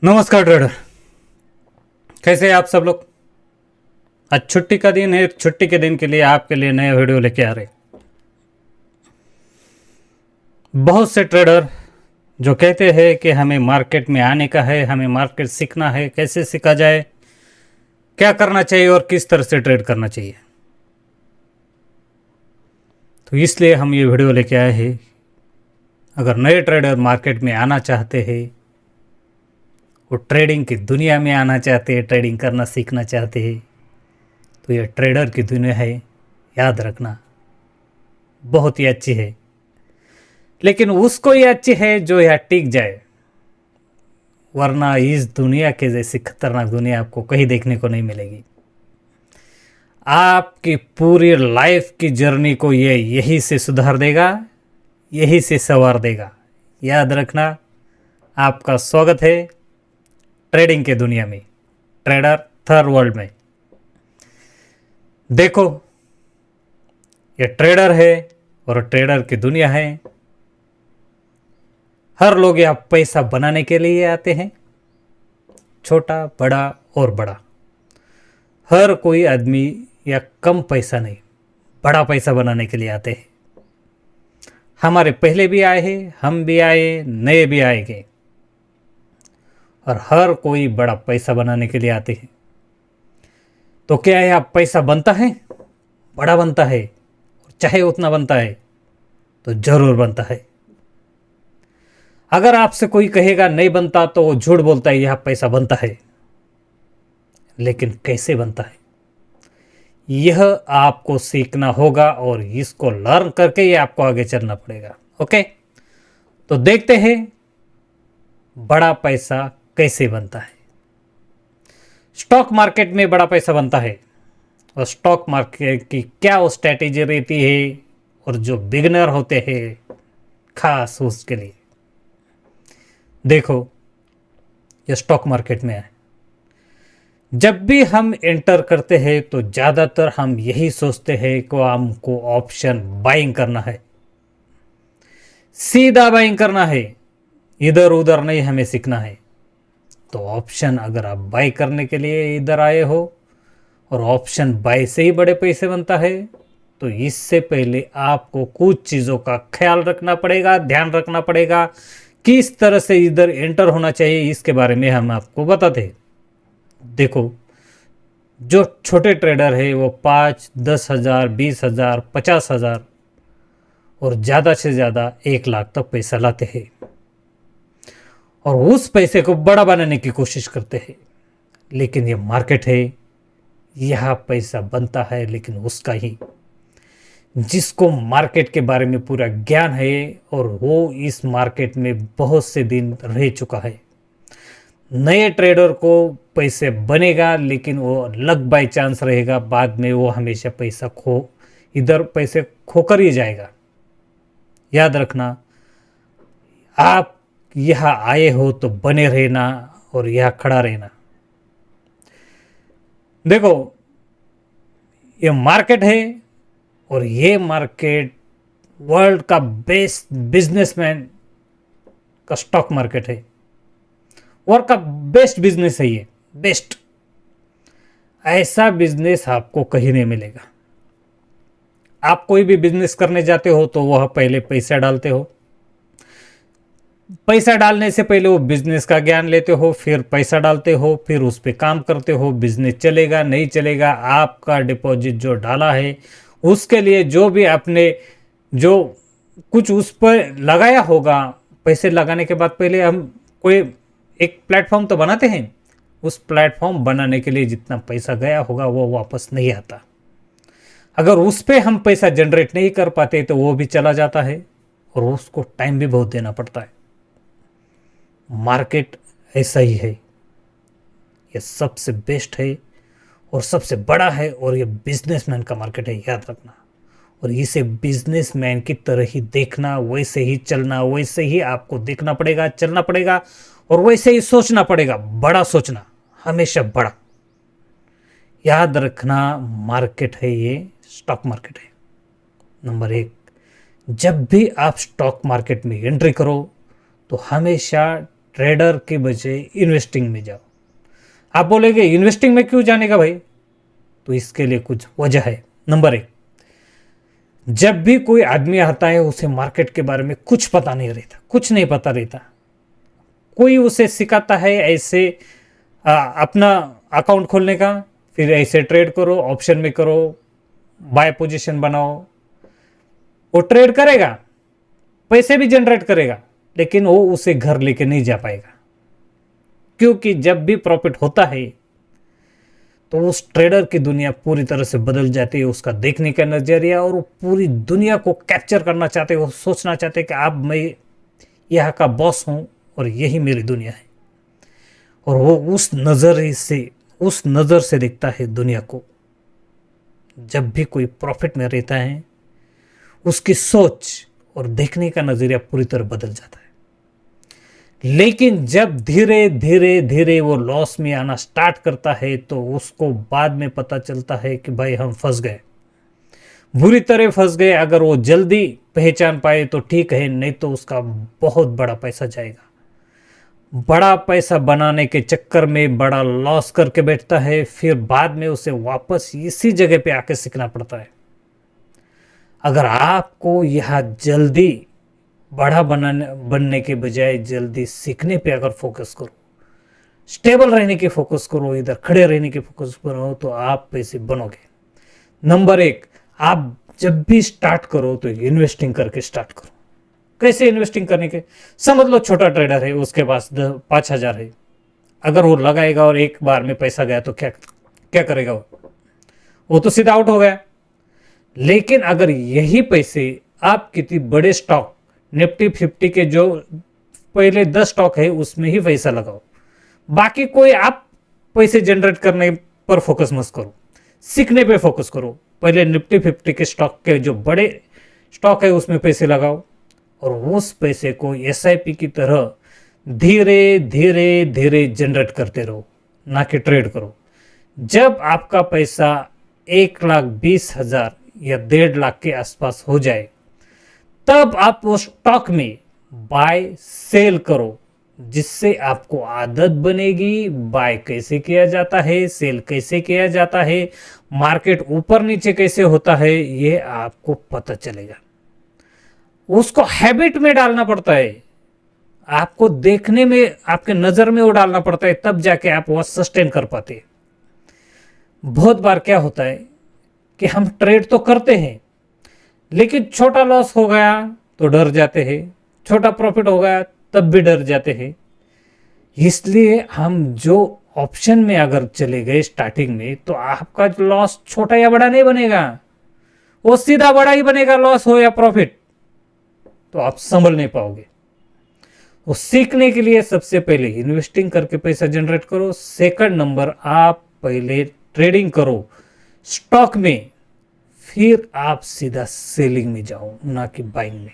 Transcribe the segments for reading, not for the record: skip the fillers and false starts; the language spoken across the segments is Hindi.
नमस्कार ट्रेडर। कैसे हैं आप सब लोग। आज छुट्टी का दिन है। छुट्टी के दिन के लिए आपके लिए नया वीडियो लेके आ रहे। बहुत से ट्रेडर जो कहते हैं कि हमें मार्केट में आने का है, हमें मार्केट सीखना है, कैसे सीखा जाए, क्या करना चाहिए और किस तरह से ट्रेड करना चाहिए। तो इसलिए हम ये वीडियो लेके आए हैं। अगर नए ट्रेडर मार्केट में आना चाहते हैं, वो ट्रेडिंग की दुनिया में आना चाहते हैं, ट्रेडिंग करना सीखना चाहते हैं, तो ये ट्रेडर की दुनिया है। याद रखना, बहुत ही अच्छी है, लेकिन उसको ही अच्छी है जो यह टिक जाए। वरना इस दुनिया के जैसी खतरनाक दुनिया आपको कहीं देखने को नहीं मिलेगी। आपकी पूरी लाइफ की जर्नी को ये यही से सुधार देगा, यही से संवार देगा। याद रखना, आपका स्वागत है ट्रेडिंग के दुनिया में, ट्रेडर थर्ड वर्ल्ड में। देखो, ये ट्रेडर है और ट्रेडर की दुनिया है। हर लोग यहाँ पैसा बनाने के लिए आते हैं, छोटा बड़ा और बड़ा। हर कोई आदमी या कम पैसा नहीं, बड़ा पैसा बनाने के लिए आते हैं। हमारे पहले भी आए हैं, हम भी आए, नए भी आएंगे, और हर कोई बड़ा पैसा बनाने के लिए आते हैं। तो क्या है, आप पैसा बनता है, बड़ा बनता है, और चाहे उतना बनता है तो जरूर बनता है। अगर आपसे कोई कहेगा नहीं बनता तो वो झूठ बोलता है, यह पैसा बनता है। लेकिन कैसे बनता है, यह आपको सीखना होगा और इसको लर्न करके ये आपको आगे चलना पड़ेगा। ओके, तो देखते हैं बड़ा पैसा कैसे बनता है। स्टॉक मार्केट में बड़ा पैसा बनता है, और स्टॉक मार्केट की क्या वो स्ट्रैटेजी रहती है, और जो बिगिनर होते हैं खास उसके लिए। देखो, ये स्टॉक मार्केट में है। जब भी हम एंटर करते हैं तो ज़्यादातर हम यही सोचते हैं कि हमको ऑप्शन बाइंग करना है, सीधा बाइंग करना है, इधर उधर नहीं हमें सीखना है। तो ऑप्शन अगर आप बाई करने के लिए इधर आए हो और ऑप्शन बाई से ही बड़े पैसे बनता है, तो इससे पहले आपको कुछ चीज़ों का ख्याल रखना पड़ेगा, ध्यान रखना पड़ेगा। किस तरह से इधर एंटर होना चाहिए, इसके बारे में हम आपको बताते हैं। देखो, जो छोटे ट्रेडर है वो 5-10 हज़ार, 20 हज़ार, 50 हज़ार और ज़्यादा से ज़्यादा 1 लाख तक पैसा लाते हैं, और उस पैसे को बड़ा बनाने की कोशिश करते हैं। लेकिन ये मार्केट है, यह पैसा बनता है लेकिन उसका ही, जिसको मार्केट के बारे में पूरा ज्ञान है और वो इस मार्केट में बहुत से दिन रह चुका है। नए ट्रेडर को पैसे बनेगा, लेकिन वो लक बाय चांस रहेगा, बाद में वो हमेशा पैसा इधर पैसे खोकर ही जाएगा। याद रखना, आप यहाँ आए हो तो बने रहना और यहाँ खड़ा रहना। देखो, ये मार्केट है, और ये मार्केट वर्ल्ड का बेस्ट बिजनेसमैन का स्टॉक मार्केट है। वर्ल्ड का बेस्ट बिजनेस है ये, बेस्ट। ऐसा बिजनेस आपको कहीं नहीं मिलेगा। आप कोई भी बिजनेस करने जाते हो तो वह पहले पैसा डालते हो, पैसा डालने से पहले वो बिजनेस का ज्ञान लेते हो, फिर पैसा डालते हो, फिर उस पर काम करते हो। बिजनेस चलेगा नहीं चलेगा, आपका डिपॉजिट जो डाला है उसके लिए जो भी आपने जो कुछ उस पर लगाया होगा, पैसे लगाने के बाद पहले हम कोई एक प्लेटफॉर्म तो बनाते हैं। उस प्लेटफॉर्म बनाने के लिए जितना पैसा गया होगा वो वापस नहीं आता। अगर उस पर हम पैसा जनरेट नहीं कर पाते तो वो भी चला जाता है, और उसको टाइम भी बहुत देना पड़ता है। मार्केट ऐसा ही है, ये सबसे बेस्ट है और सबसे बड़ा है, और ये बिजनेसमैन का मार्केट है। याद रखना, और इसे बिजनेसमैन की तरह ही देखना, वैसे ही चलना, वैसे ही आपको देखना पड़ेगा, चलना पड़ेगा, और वैसे ही सोचना पड़ेगा। बड़ा सोचना, हमेशा बड़ा। याद रखना, मार्केट है ये, स्टॉक मार्केट है। नंबर 1, जब भी आप स्टॉक मार्केट में एंट्री करो तो हमेशा ट्रेडर के बजाय इन्वेस्टिंग में जाओ। आप बोलेंगे इन्वेस्टिंग में क्यों जाने का भाई? तो इसके लिए कुछ वजह है। नंबर एक, जब भी कोई आदमी आता है उसे मार्केट के बारे में कुछ पता नहीं रहता, कुछ नहीं पता रहता। कोई उसे सिखाता है ऐसे अपना अकाउंट खोलने का, फिर ऐसे ट्रेड करो, ऑप्शन में करो, बाय पोजीशन बनाओ। वो ट्रेड करेगा, पैसे भी जनरेट करेगा, लेकिन वो उसे घर लेके नहीं जा पाएगा। क्योंकि जब भी प्रॉफिट होता है तो उस ट्रेडर की दुनिया पूरी तरह से बदल जाती है, उसका देखने का नजरिया, और वो पूरी दुनिया को कैप्चर करना चाहते हैं। वो सोचना चाहते हैं कि अब मैं यहाँ का बॉस हूं और यही मेरी दुनिया है। और वो उस नज़र से देखता है दुनिया को। जब भी कोई प्रॉफिट में रहता है उसकी सोच और देखने का नजरिया पूरी तरह बदल जाता है। लेकिन जब धीरे धीरे धीरे वो लॉस में आना स्टार्ट करता है तो उसको बाद में पता चलता है कि भाई हम फंस गए, बुरी तरह फंस गए। अगर वो जल्दी पहचान पाए तो ठीक है, नहीं तो उसका बहुत बड़ा पैसा जाएगा। बड़ा पैसा बनाने के चक्कर में बड़ा लॉस करके बैठता है, फिर बाद में उसे वापस इसी जगह पे आके सीखना पड़ता है। अगर आपको यह जल्दी बड़ा बनने के बजाय जल्दी सीखने पे अगर फोकस करो, स्टेबल रहने की फोकस करो, इधर खड़े रहने की फोकस करो, तो आप पैसे बनोगे। नंबर एक, आप जब भी स्टार्ट करो तो इन्वेस्टिंग करके स्टार्ट करो। कैसे इन्वेस्टिंग करने के? समझ लो छोटा ट्रेडर है, उसके पास 5,000 है। अगर वो लगाएगा और एक बार में पैसा गया तो क्या क्या करेगा? वो तो सीधा आउट हो गया। लेकिन अगर यही पैसे आप किसी बड़े स्टॉक, निफ्टी 50 के जो पहले 10 स्टॉक है उसमें ही पैसा लगाओ, बाकी कोई आप पैसे जनरेट करने पर फोकस मत करो, सीखने पे फोकस करो। पहले निफ्टी 50 के स्टॉक के जो बड़े स्टॉक है उसमें पैसे लगाओ, और उस पैसे को एसआईपी की तरह धीरे धीरे धीरे जनरेट करते रहो, ना कि ट्रेड करो। जब आपका पैसा 1,20,000 या 1,50,000 के आसपास हो जाए तब आप वो स्टॉक में बाय सेल करो, जिससे आपको आदत बनेगी बाय कैसे किया जाता है, सेल कैसे किया जाता है, मार्केट ऊपर नीचे कैसे होता है, ये आपको पता चलेगा। उसको हैबिट में डालना पड़ता है, आपको देखने में, आपके नजर में वो डालना पड़ता है, तब जाके आप वो सस्टेन कर पाते हैं। बहुत बार क्या होता है कि हम ट्रेड तो करते हैं, लेकिन छोटा लॉस हो गया तो डर जाते हैं, छोटा प्रॉफिट हो गया तब भी डर जाते हैं। इसलिए हम जो ऑप्शन में अगर चले गए स्टार्टिंग में, तो आपका लॉस छोटा या बड़ा नहीं बनेगा, वो सीधा बड़ा ही बनेगा। लॉस हो या प्रॉफिट, तो आप संभल नहीं पाओगे। वो सीखने के लिए सबसे पहले इन्वेस्टिंग करके पैसा जनरेट करो। सेकंड नंबर, आप पहले ट्रेडिंग करो स्टॉक में, फिर आप सीधा सेलिंग में जाओ, ना कि बाइंग में।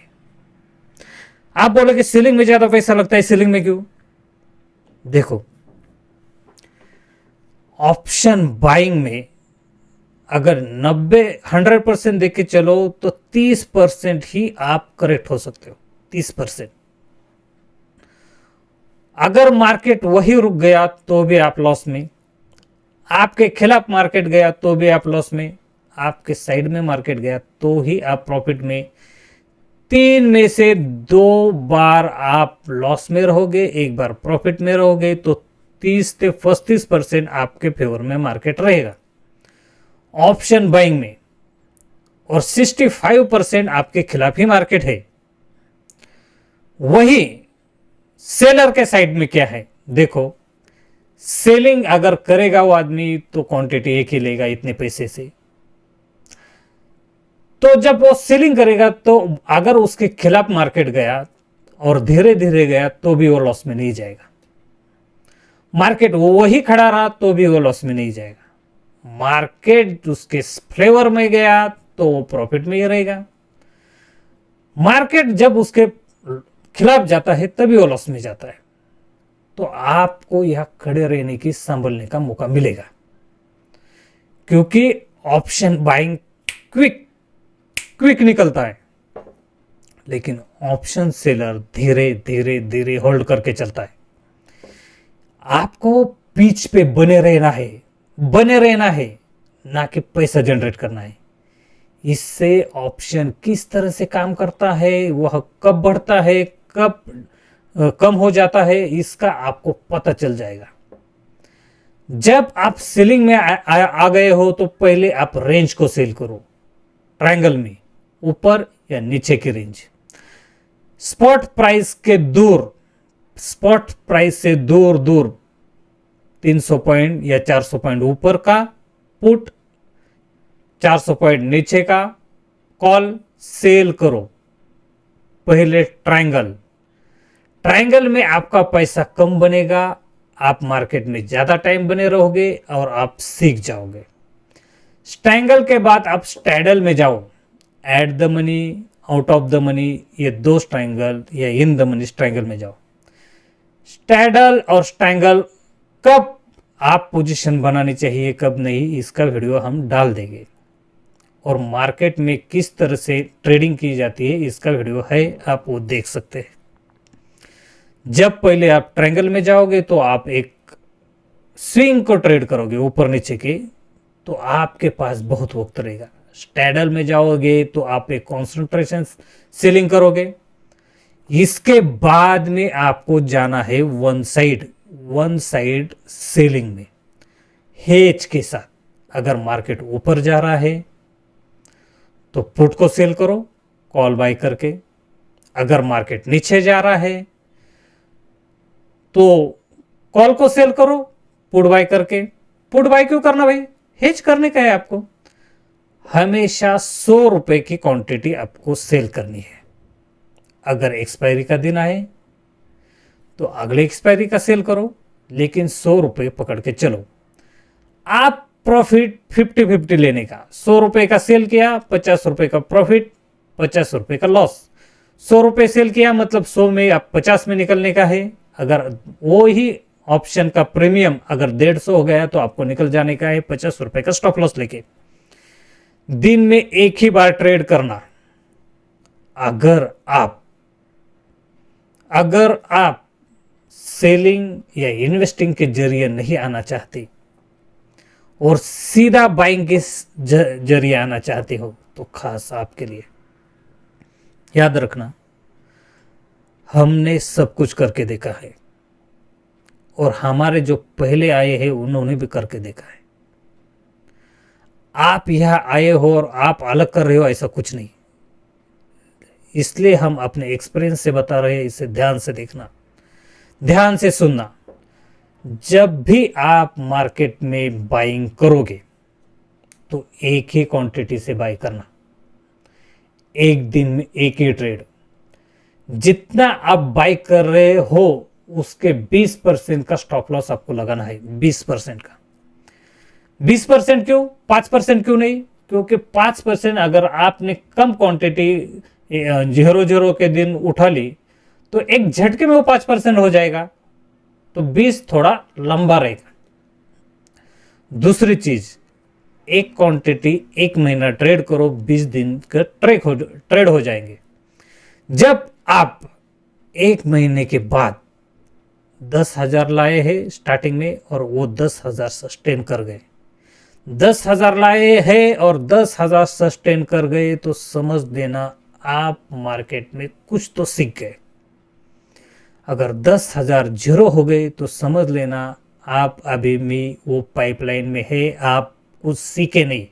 आप बोलोगे सेलिंग में ज्यादा पैसा लगता है, सेलिंग में क्यों? देखो, ऑप्शन बाइंग में अगर 100% देख के चलो तो 30% ही आप करेक्ट हो सकते हो। 30%। अगर मार्केट वही रुक गया तो भी आप लॉस में, आपके खिलाफ मार्केट गया तो भी आप लॉस में, आपके साइड में मार्केट गया तो ही आप प्रॉफिट में। 3 में से 2 बार आप लॉस में रहोगे, 1 बार प्रॉफिट में रहोगे, तो 30 से 35% आपके फेवर में मार्केट रहेगा ऑप्शन बाइंग में, और 65% आपके खिलाफ ही मार्केट है। वही सेलर के साइड में क्या है? देखो, सेलिंग अगर करेगा वो आदमी तो क्वांटिटी एक ही लेगा इतने पैसे से। तो जब वो सेलिंग करेगा तो अगर उसके खिलाफ मार्केट गया और धीरे धीरे गया तो भी वो लॉस में नहीं जाएगा। मार्केट वो वही खड़ा रहा तो भी वो लॉस में नहीं जाएगा। मार्केट उसके फ्लेवर में गया तो वो प्रॉफिट में ही रहेगा। मार्केट जब उसके खिलाफ जाता है तभी वो लॉस में जाता है। तो आपको यह खड़े रहने की, संभलने का मौका मिलेगा, क्योंकि ऑप्शन बाइंग क्विक निकलता है, लेकिन ऑप्शन सेलर धीरे धीरे धीरे होल्ड करके चलता है। आपको पिच पे बने रहना है, ना कि पैसा जनरेट करना है। इससे ऑप्शन किस तरह से काम करता है, वह कब बढ़ता है, कब कम हो जाता है, इसका आपको पता चल जाएगा। जब आप सेलिंग में आ गए हो तो पहले आप रेंज को सेल करो, ट्रायंगल में ऊपर या नीचे की रेंज। स्पॉट प्राइस से दूर दूर 300 पॉइंट या 400 पॉइंट ऊपर का पुट, 400 पॉइंट नीचे का कॉल सेल करो। पहले ट्रायंगल में आपका पैसा कम बनेगा, आप मार्केट में ज्यादा टाइम बने रहोगे और आप सीख जाओगे। स्ट्रैंगल के बाद आप स्टैडल में जाओ, at the money, out of the money, ये दो स्ट्रैंगल या इन द मनी स्ट्रैंगल में जाओ। स्टैडल और स्ट्रैंगल कब आप पोजीशन बनानी चाहिए कब नहीं, इसका वीडियो हम डाल देंगे। और मार्केट में किस तरह से ट्रेडिंग की जाती है इसका वीडियो है, आप वो देख सकते हैं। जब पहले आप ट्रायंगल में जाओगे तो आप एक स्विंग को ट्रेड करोगे ऊपर नीचे के, तो आपके पास बहुत वक्त रहेगा। स्टैडल में जाओगे तो आप एक कॉन्सेंट्रेशन सेलिंग करोगे। इसके बाद में आपको जाना है वन साइड सेलिंग में, हेज के साथ। अगर मार्केट ऊपर जा रहा है तो पुट को सेल करो कॉल बाय करके। अगर मार्केट नीचे जा रहा है तो कॉल को सेल करो पुट बाय करके। पुट बाय क्यों करना भाई, हेज करने का है आपको। हमेशा 100 रुपए की क्वांटिटी आपको सेल करनी है। अगर एक्सपायरी का दिन आए तो अगले एक्सपायरी का सेल करो, लेकिन 100 रुपए पकड़ के चलो। आप प्रॉफिट 50-50 लेने का, 100 रुपए का सेल किया 50 रुपए का प्रॉफिट, 50 रुपए का लॉस। 100 रुपए सेल किया मतलब 100 में आप 50 में निकलने का है। अगर वो ही ऑप्शन का प्रीमियम अगर 150 हो गया तो आपको निकल जाने का है 50 रुपए का स्टॉप लॉस लेके। दिन में एक ही बार ट्रेड करना। अगर आप सेलिंग या इन्वेस्टिंग के जरिए नहीं आना चाहते और सीधा बाइंग के जरिए आना चाहते हो तो खास आपके लिए याद रखना, हमने सब कुछ करके देखा है और हमारे जो पहले आए हैं उन्होंने भी करके देखा है। आप यहां आए हो और आप अलग कर रहे हो ऐसा कुछ नहीं, इसलिए हम अपने एक्सपीरियंस से बता रहे हैं। इसे ध्यान से देखना, ध्यान से सुनना। जब भी आप मार्केट में बाइंग करोगे तो एक ही क्वांटिटी से बाय करना, एक दिन में एक ही ट्रेड। जितना आप बाय कर रहे हो उसके 20% का स्टॉप लॉस आपको लगाना है। 20% का, 20% क्यों, 5% क्यों नहीं? क्योंकि 5% अगर आपने कम क्वांटिटी 0 के दिन उठा ली तो एक झटके में वो 5% हो जाएगा, तो 20 थोड़ा लंबा रहेगा। दूसरी चीज, एक क्वांटिटी एक महीना ट्रेड करो, 20 दिन का ट्रेड हो जाएंगे। जब आप एक महीने के बाद 10,000 लाए हैं स्टार्टिंग में और वो 10,000 सस्टेन कर गए, 10,000 लाए हैं और 10,000 सस्टेन कर गए, तो समझ देना आप मार्केट में कुछ तो सीख गए। अगर 10,000 जीरो हो गए तो समझ लेना आप अभी भी वो पाइपलाइन में है, आप कुछ सीखे नहीं।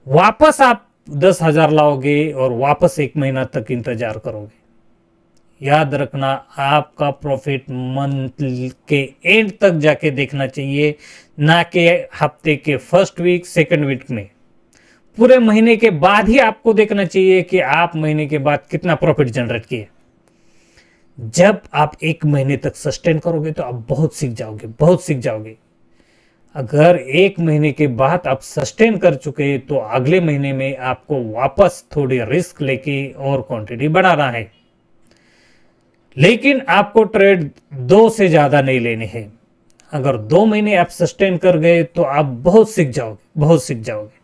वापस आप 10,000 लाओगे और वापस एक महीना तक इंतजार करोगे। याद रखना, आपका प्रॉफिट मंथ के एंड तक जाके देखना चाहिए, ना कि हफ्ते के फर्स्ट वीक सेकंड वीक में। पूरे महीने के बाद ही आपको देखना चाहिए कि आप महीने के बाद कितना प्रॉफिट जनरेट किए। जब आप एक महीने तक सस्टेन करोगे तो आप बहुत सीख जाओगे। अगर एक महीने के बाद आप सस्टेन कर चुके तो अगले महीने में आपको वापस थोड़ी रिस्क लेके और क्वांटिटी बढ़ाना है, लेकिन आपको ट्रेड 2 से ज्यादा नहीं लेने हैं। अगर 2 महीने आप सस्टेन कर गए तो आप बहुत सीख जाओगे।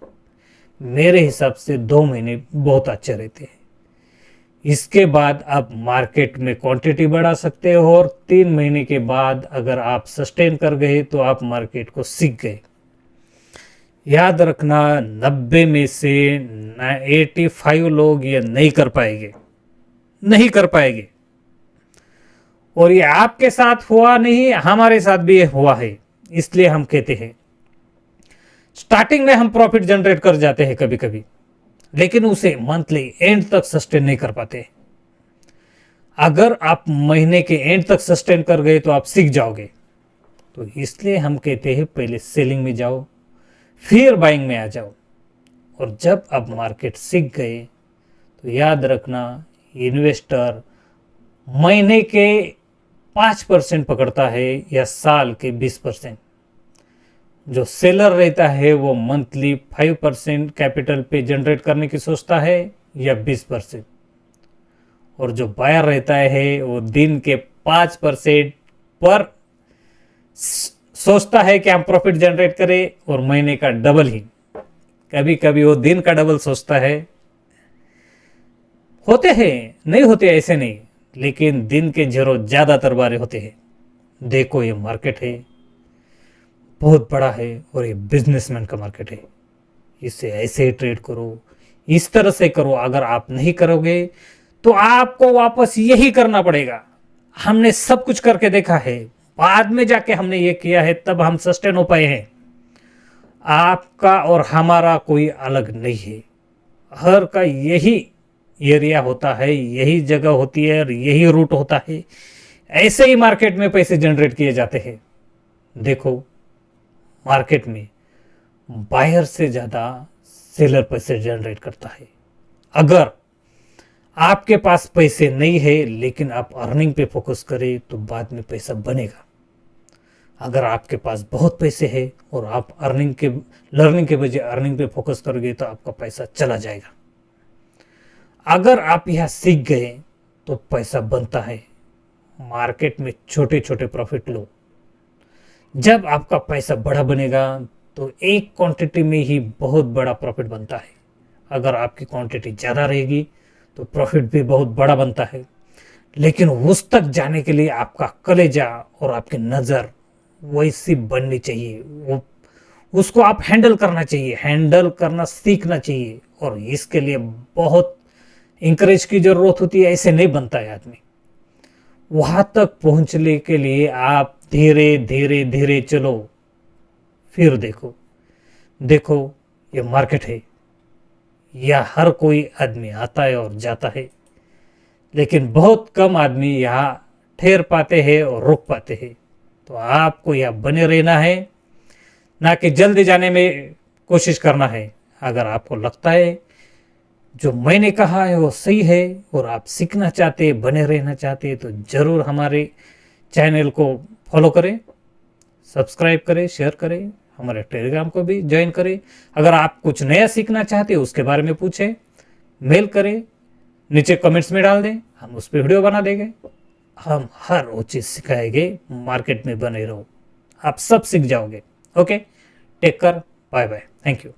मेरे हिसाब से 2 महीने बहुत अच्छे रहते हैं। इसके बाद आप मार्केट में क्वांटिटी बढ़ा सकते हो और 3 महीने के बाद अगर आप सस्टेन कर गए तो आप मार्केट को सीख गए। याद रखना, 90 में से 85 लोग ये नहीं कर पाएंगे, नहीं कर पाएंगे। और ये आपके साथ हुआ नहीं, हमारे साथ भी ये हुआ है। इसलिए हम कहते हैं स्टार्टिंग में हम प्रॉफिट जनरेट कर जाते हैं कभी कभी, लेकिन उसे मंथली एंड तक सस्टेन नहीं कर पाते। अगर आप महीने के एंड तक सस्टेन कर गए तो आप सीख जाओगे। तो इसलिए हम कहते हैं पहले सेलिंग में जाओ, फिर बाइंग में आ जाओ। और जब आप मार्केट सीख गए तो याद रखना, इन्वेस्टर महीने के 5% पकड़ता है या साल के 20%। जो सेलर रहता है वो मंथली 5% कैपिटल पे जनरेट करने की सोचता है या 20%। और जो बायर रहता है वो दिन के 5% पर सोचता है कि हम प्रॉफिट जनरेट करें, और महीने का डबल ही, कभी कभी वो दिन का डबल सोचता है। होते हैं, नहीं होते ऐसे नहीं, लेकिन दिन के जीरो ज्यादातर बारे होते हैं। देखो ये मार्केट है, बहुत बड़ा है और ये बिजनेसमैन का मार्केट है। इसे ऐसे ही ट्रेड करो, इस तरह से करो। अगर आप नहीं करोगे तो आपको वापस यही करना पड़ेगा। हमने सब कुछ करके देखा है, बाद में जाके हमने ये किया है, तब हम सस्टेन हो पाए हैं। आपका और हमारा कोई अलग नहीं है, हर का यही एरिया होता है, यही जगह होती है और यही रूट होता है। ऐसे ही मार्केट में पैसे जनरेट किए जाते हैं। देखो मार्केट में बायर से ज़्यादा सेलर पैसे जनरेट करता है। अगर आपके पास पैसे नहीं है लेकिन आप अर्निंग पे फोकस करें तो बाद में पैसा बनेगा। अगर आपके पास बहुत पैसे है और आप लर्निंग के बजाय अर्निंग पे फोकस करोगे तो आपका पैसा चला जाएगा। अगर आप यह सीख गए तो पैसा बनता है। मार्केट में छोटे छोटे प्रॉफिट लो। जब आपका पैसा बड़ा बनेगा तो एक क्वांटिटी में ही बहुत बड़ा प्रॉफिट बनता है। अगर आपकी क्वांटिटी ज़्यादा रहेगी तो प्रॉफिट भी बहुत बड़ा बनता है, लेकिन उस तक जाने के लिए आपका कलेजा और आपकी नज़र वैसी बननी चाहिए। वो उसको आप हैंडल करना चाहिए, हैंडल करना सीखना चाहिए। और इसके लिए बहुत इंकरेज की ज़रूरत होती है, ऐसे नहीं बनता है आदमी। वहाँ तक पहुँचने के लिए आप धीरे धीरे धीरे चलो, फिर देखो। देखो ये मार्केट है, यह हर कोई आदमी आता है और जाता है, लेकिन बहुत कम आदमी यहाँ ठहर पाते हैं और रुक पाते हैं। तो आपको यहाँ बने रहना है, ना कि जल्दी जाने में कोशिश करना है। अगर आपको लगता है जो मैंने कहा है वो सही है और आप सीखना चाहते, बने रहना चाहते, तो ज़रूर हमारे चैनल को फॉलो करें, सब्सक्राइब करें, शेयर करें, हमारे टेलीग्राम को भी ज्वाइन करें। अगर आप कुछ नया सीखना चाहते हैं उसके बारे में पूछें, मेल करें, नीचे कमेंट्स में डाल दें, हम उस पर वीडियो बना देंगे। हम हर वो चीज़ सिखाएंगे। मार्केट में बने रहो, आप सब सीख जाओगे। Okay, take care, bye bye, thank you.